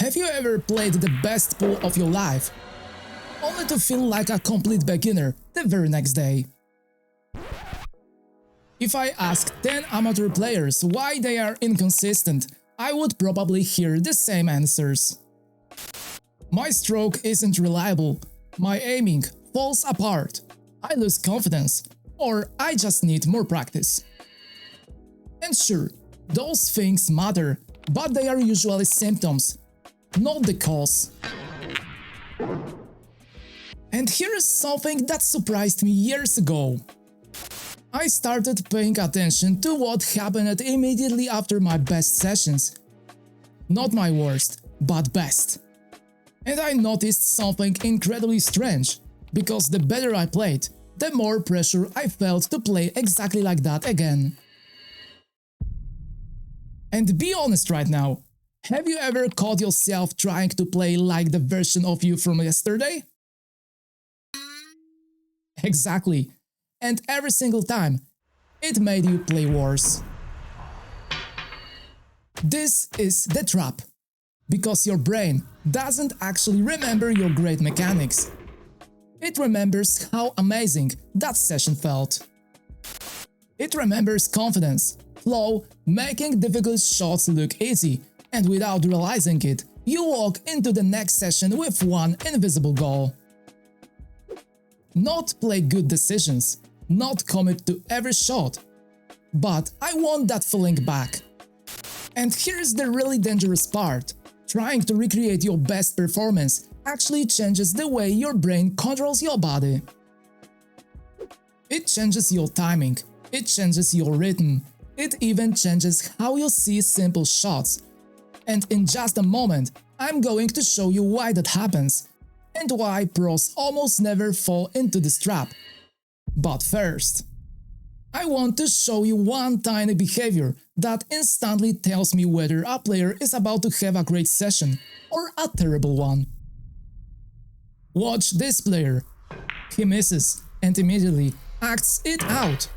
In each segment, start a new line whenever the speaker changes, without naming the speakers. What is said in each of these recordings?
Have you ever played the best pool of your life, only to feel like a complete beginner the very next day? If I asked 10 amateur players why they are inconsistent, I would probably hear the same answers. My stroke isn't reliable, my aiming falls apart, I lose confidence, or I just need more practice. And sure, those things matter, but they are usually symptoms, not the cause. And here is something that surprised me years ago. I started paying attention to what happened immediately after my best sessions. Not my worst, but best. And I noticed something incredibly strange, because the better I played, the more pressure I felt to play exactly like that again. And be honest right now, have you ever caught yourself trying to play like the version of you from yesterday? Exactly. And every single time, it made you play worse. This is the trap, because your brain doesn't actually remember your great mechanics. It remembers how amazing that session felt. It remembers confidence, flow, making difficult shots look easy, and without realizing it, you walk into the next session with one invisible goal. Not play good decisions, not commit to every shot, but I want that feeling back. And here's the really dangerous part. Trying to recreate your best performance actually changes the way your brain controls your body. It changes your timing, it changes your rhythm, it even changes how you see simple shots. And in just a moment, I'm going to show you why that happens, and why pros almost never fall into this trap. But first, I want to show you one tiny behavior that instantly tells me whether a player is about to have a great session or a terrible one. Watch this player. He misses and immediately acts it out.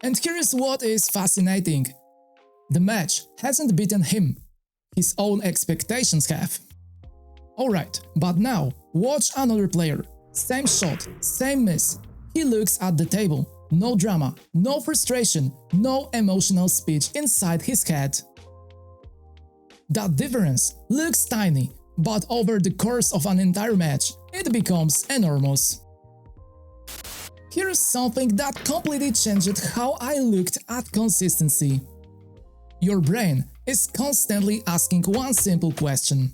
And here is what is fascinating. The match hasn't beaten him, his own expectations have. Alright, but now watch another player. Same shot, same miss. He looks at the table. No drama, no frustration, no emotional speech inside his head. That difference looks tiny, but over the course of an entire match, it becomes enormous. Here's something that completely changed how I looked at consistency. Your brain is constantly asking one simple question.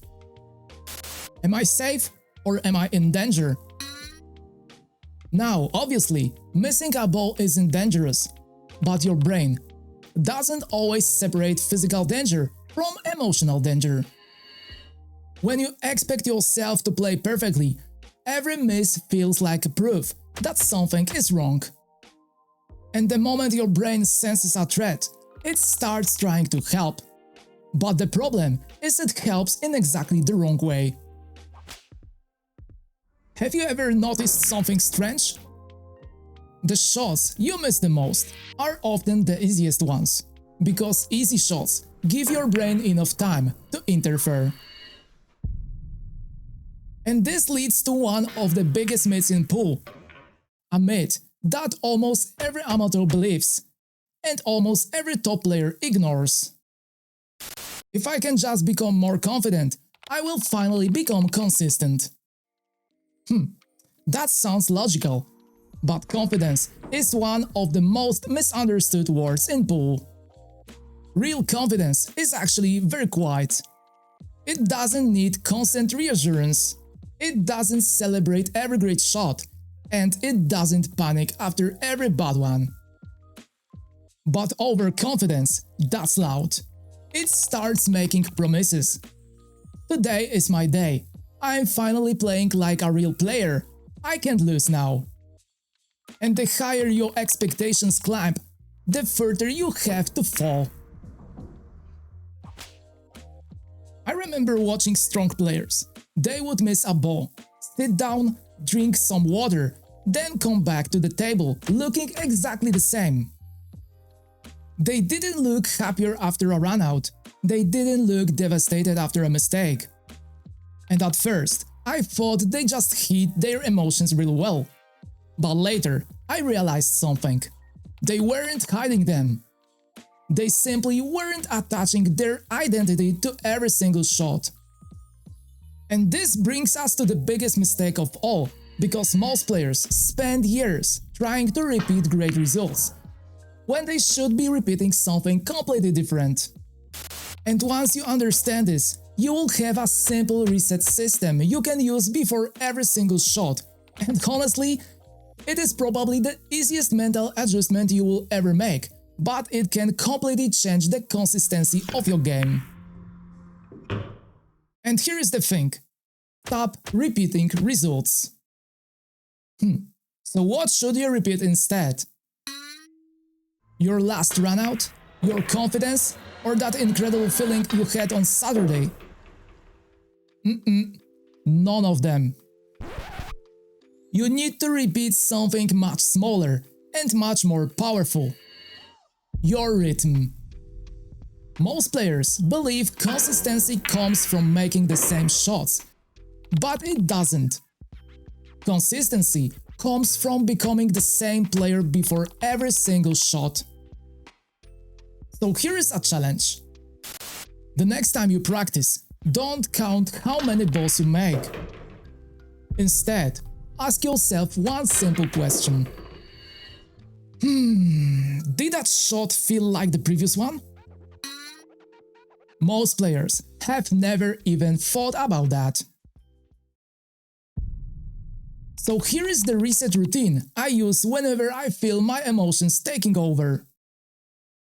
Am I safe or am I in danger? Now, obviously, missing a ball isn't dangerous, but your brain doesn't always separate physical danger from emotional danger. When you expect yourself to play perfectly, every miss feels like proof that something is wrong. And the moment your brain senses a threat, it starts trying to help. But the problem is it helps in exactly the wrong way. Have you ever noticed something strange? The shots you miss the most are often the easiest ones, because easy shots give your brain enough time to interfere. And this leads to one of the biggest myths in pool. A myth that almost every amateur believes, and almost every top player ignores. If I can just become more confident, I will finally become consistent. That sounds logical, but confidence is one of the most misunderstood words in pool. Real confidence is actually very quiet. It doesn't need constant reassurance, it doesn't celebrate every great shot, and it doesn't panic after every bad one. But overconfidence, that's loud. It starts making promises. Today is my day. I'm finally playing like a real player. I can't lose now. And the higher your expectations climb, the further you have to fall. I remember watching strong players. They would miss a ball, sit down, drink some water, then come back to the table looking exactly the same. They didn't look happier after a run-out, they didn't look devastated after a mistake. And at first, I thought they just hid their emotions really well. But later, I realized something. They weren't hiding them. They simply weren't attaching their identity to every single shot. And this brings us to the biggest mistake of all, because most players spend years trying to repeat great results, when they should be repeating something completely different. And once you understand this, you will have a simple reset system you can use before every single shot, and honestly, it is probably the easiest mental adjustment you will ever make, but it can completely change the consistency of your game. And here is the thing. Stop repeating results. So what should you repeat instead? Your last run out? Your confidence? Or that incredible feeling you had on Saturday? None of them. You need to repeat something much smaller and much more powerful. Your rhythm. Most players believe consistency comes from making the same shots, but it doesn't. Consistency comes from becoming the same player before every single shot. So here is a challenge. The next time you practice, don't count how many balls you make. Instead, ask yourself one simple question. Did that shot feel like the previous one? Most players have never even thought about that. So here is the reset routine I use whenever I feel my emotions taking over.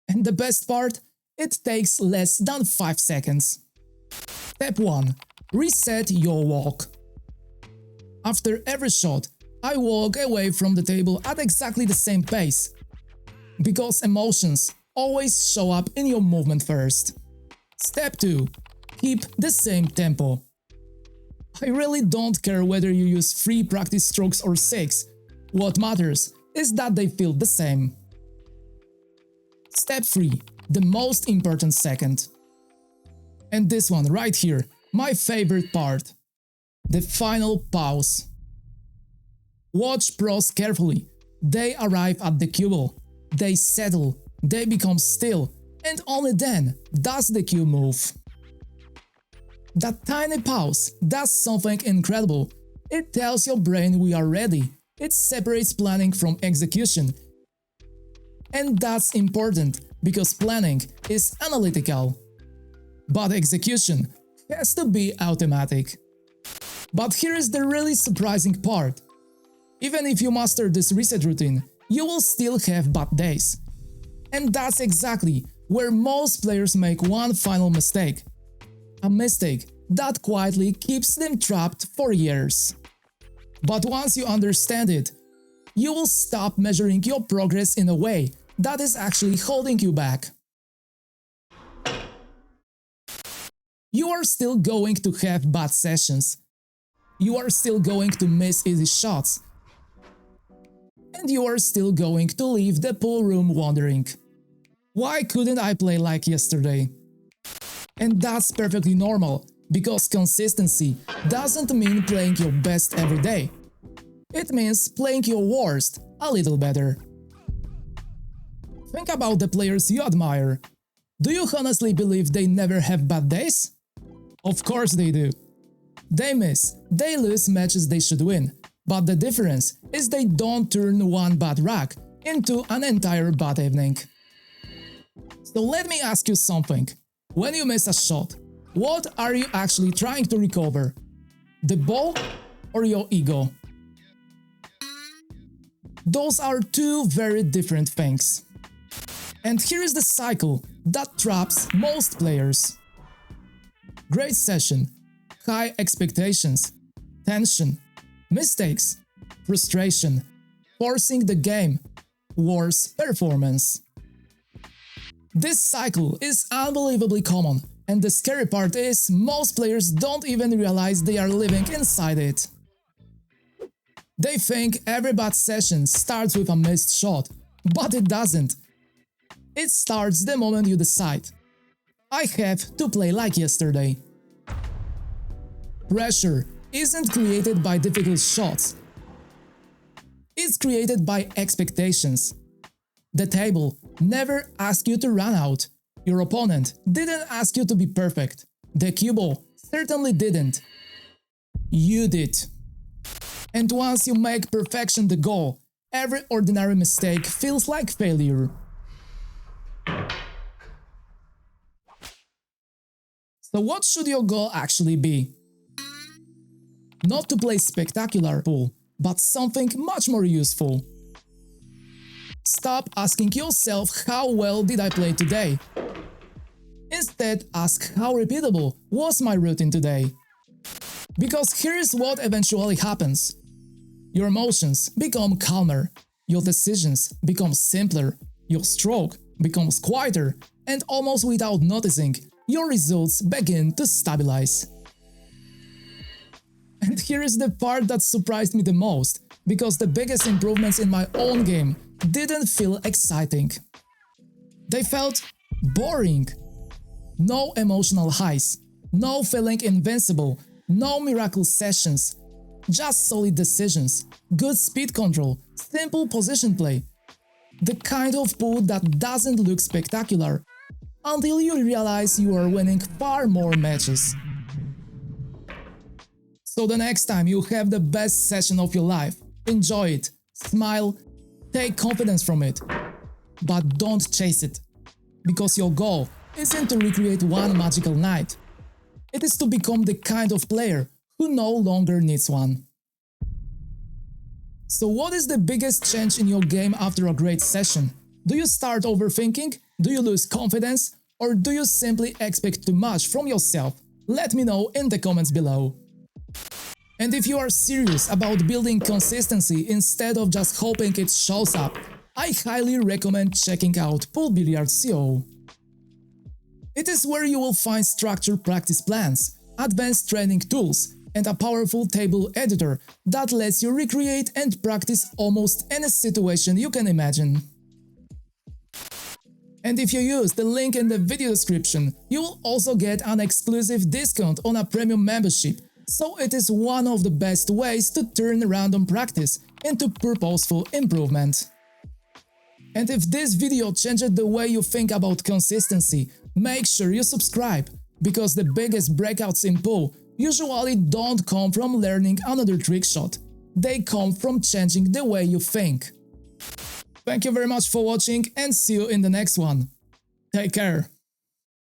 And the best part? It takes less than 5 seconds. Step 1. Reset your walk. After every shot, I walk away from the table at exactly the same pace. Because emotions always show up in your movement first. Step 2. Keep the same tempo. I really don't care whether you use 3 practice strokes or 6. What matters is that they feel the same. Step 3. The most important second. And this one right here, my favorite part. The final pause. Watch pros carefully. They arrive at the cue, they settle, they become still, and only then does the cue move. That tiny pause does something incredible. It tells your brain we are ready. It separates planning from execution. And that's important because planning is analytical. But execution has to be automatic. But here is the really surprising part. Even if you master this reset routine, you will still have bad days. And that's exactly where most players make one final mistake. A mistake that quietly keeps them trapped for years. But once you understand it, you will stop measuring your progress in a way that is actually holding you back. You are still going to have bad sessions. You are still going to miss easy shots. And you are still going to leave the pool room wondering, why couldn't I play like yesterday? And that's perfectly normal, because consistency doesn't mean playing your best every day. It means playing your worst a little better. Think about the players you admire. Do you honestly believe they never have bad days? Of course they do. They miss, they lose matches they should win, but the difference is they don't turn one bad rack into an entire bad evening. So let me ask you something. When you miss a shot, what are you actually trying to recover? The ball or your ego? Those are two very different things. And here is the cycle that traps most players. Great session, high expectations, tension, mistakes, frustration, forcing the game, worse performance. This cycle is unbelievably common, and the scary part is most players don't even realize they are living inside it. They think every bad session starts with a missed shot, but it doesn't. It starts the moment you decide, I have to play like yesterday. Pressure isn't created by difficult shots. It's created by expectations. The table never asked you to run out. Your opponent didn't ask you to be perfect. The cue ball certainly didn't. You did. And once you make perfection the goal, every ordinary mistake feels like failure. So what should your goal actually be? Not to play spectacular pool, but something much more useful. Stop asking yourself how well did I play today. Instead, ask how repeatable was my routine today. Because here's what eventually happens. Your emotions become calmer, your decisions become simpler, your stroke becomes quieter, and almost without noticing, your results begin to stabilize. And here is the part that surprised me the most, because the biggest improvements in my own game didn't feel exciting. They felt boring. No emotional highs, no feeling invincible, no miracle sessions, just solid decisions, good speed control, simple position play. The kind of pool that doesn't look spectacular until you realize you are winning far more matches. So the next time you have the best session of your life, enjoy it, smile, take confidence from it, but don't chase it, because your goal isn't to recreate one magical night. It is to become the kind of player who no longer needs one. So what is the biggest change in your game after a great session? Do you start overthinking? Do you lose confidence? Or do you simply expect too much from yourself? Let me know in the comments below. And if you are serious about building consistency instead of just hoping it shows up, I highly recommend checking out Pool Billiard CO. It is where you will find structured practice plans, advanced training tools, and a powerful table editor that lets you recreate and practice almost any situation you can imagine. And if you use the link in the video description, you will also get an exclusive discount on a premium membership, so it is one of the best ways to turn random practice into purposeful improvement. And if this video changed the way you think about consistency, make sure you subscribe, because the biggest breakouts in pool usually don't come from learning another trick shot, they come from changing the way you think. Thank you very much for watching and see you in the next one. Take care.